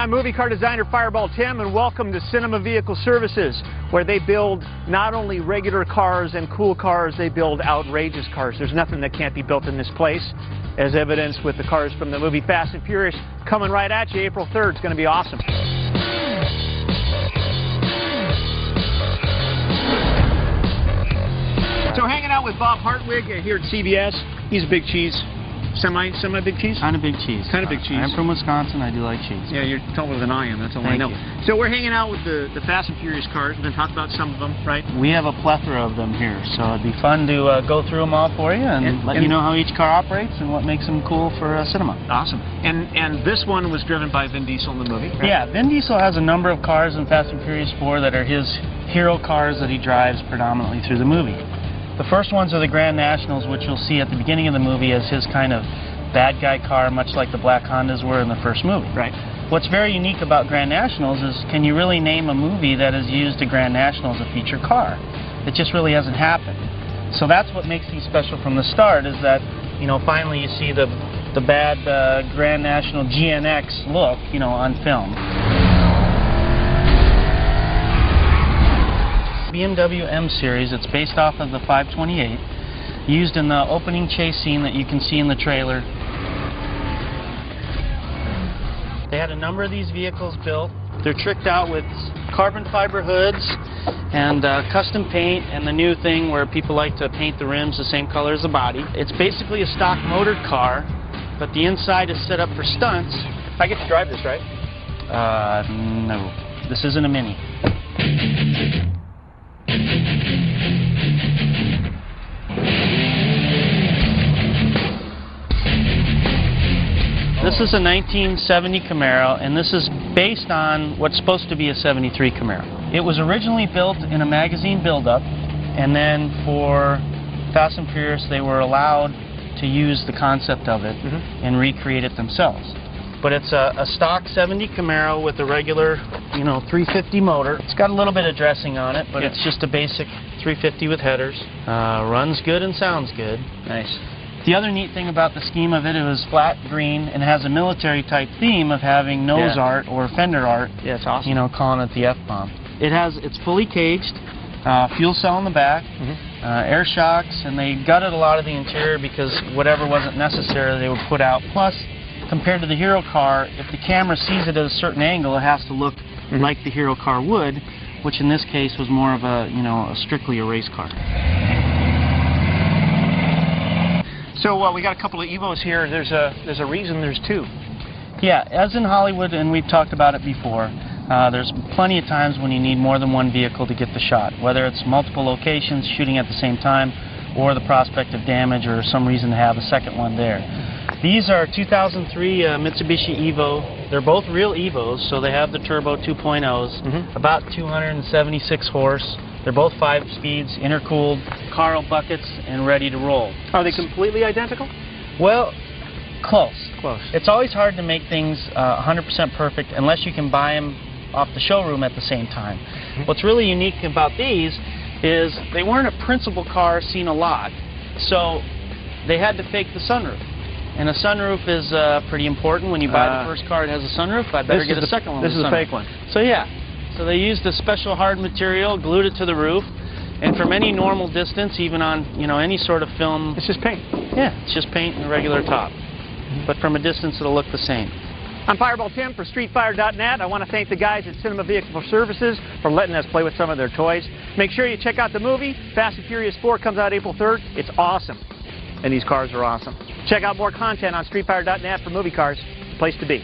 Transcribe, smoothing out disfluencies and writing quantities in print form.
I'm movie car designer Fireball Tim, and welcome to Cinema Vehicle Services, where they build not only regular cars and cool cars, they build outrageous cars. There's nothing that can't be built in this place, as evidenced with the cars from the movie Fast and Furious coming right at you April 3rd. It's going to be awesome. So hanging out with Bob Hartwig here at CBS. He's a big cheese. Semi big cheese? Kind of big cheese. Kind of big cheese. I'm from Wisconsin. I do like cheese. Yeah, you're taller than I am. That's all I know. So we're hanging out with the Fast and Furious cars. We're going to talk about some of them, right? We have a plethora of them here, so it'd be fun to go through them all for you and let you know how each car operates and what makes them cool for cinema. Awesome. And this one was driven by Vin Diesel in the movie, right? Yeah, Vin Diesel has a number of cars in Fast and Furious 4 that are his hero cars that he drives predominantly through the movie. The first ones are the Grand Nationals, which you'll see at the beginning of the movie as his kind of bad guy car, much like the black Hondas were in the first movie. Right. What's very unique about Grand Nationals is, can you really name a movie that has used a Grand National as a feature car? It just really hasn't happened. So that's what makes these special from the start, is that, you know, finally you see the bad Grand National GNX look, you know, on film. BMW M Series, it's based off of the 528, used in the opening chase scene that you can see in the trailer. They had a number of these vehicles built. They're tricked out with carbon fiber hoods and custom paint, and the new thing where people like to paint the rims the same color as the body. It's basically a stock motored car, but the inside is set up for stunts. I get to drive this, right? No. This isn't a Mini. This is a 1970 Camaro, and this is based on what's supposed to be a 73 Camaro. It was originally built in a magazine build-up, and then for Fast and Furious they were allowed to use the concept of it and recreate it themselves. But it's a stock 70 Camaro with a regular, you know, 350 motor. It's got a little bit of dressing on it, but it's just a basic 350 with headers. Runs good and sounds good. Nice. The other neat thing about the scheme of it, it was flat green and has a military type theme of having nose art or fender art. Yeah, it's awesome. You know, calling it the F-bomb. It's fully caged, fuel cell in the back, air shocks, and they gutted a lot of the interior because whatever wasn't necessary they would put out. Plus, compared to the hero car, if the camera sees it at a certain angle, it has to look like the hero car would, which in this case was more of a, you know, strictly a race car. So we got a couple of Evos here. There's a reason there's two. Yeah, as in Hollywood, and we've talked about it before, there's plenty of times when you need more than one vehicle to get the shot, whether it's multiple locations shooting at the same time or the prospect of damage or some reason to have a second one there. These are 2003 Mitsubishi Evo. They're both real Evos, so they have the turbo 2.0s, about 276 horse. They're both 5 speeds, intercooled, Carro buckets, and ready to roll. Are they completely identical? Well, close. Close. It's always hard to make things 100% perfect unless you can buy them off the showroom at the same time. What's really unique about these is they weren't a principal car seen a lot, so they had to fake the sunroof. And a sunroof is pretty important. When you buy the first car that has a sunroof, I better get a second one. This is a fake one. So yeah. So they used a special hard material, glued it to the roof, and from any normal distance, even on, you know, any sort of film... It's just paint. Yeah, it's just paint and a regular top. But from a distance, it'll look the same. I'm Fireball Tim for StreetFire.net. I want to thank the guys at Cinema Vehicle Services for letting us play with some of their toys. Make sure you check out the movie. Fast and Furious 4 comes out April 3rd. It's awesome. And these cars are awesome. Check out more content on StreetFire.net for movie cars. Place to be.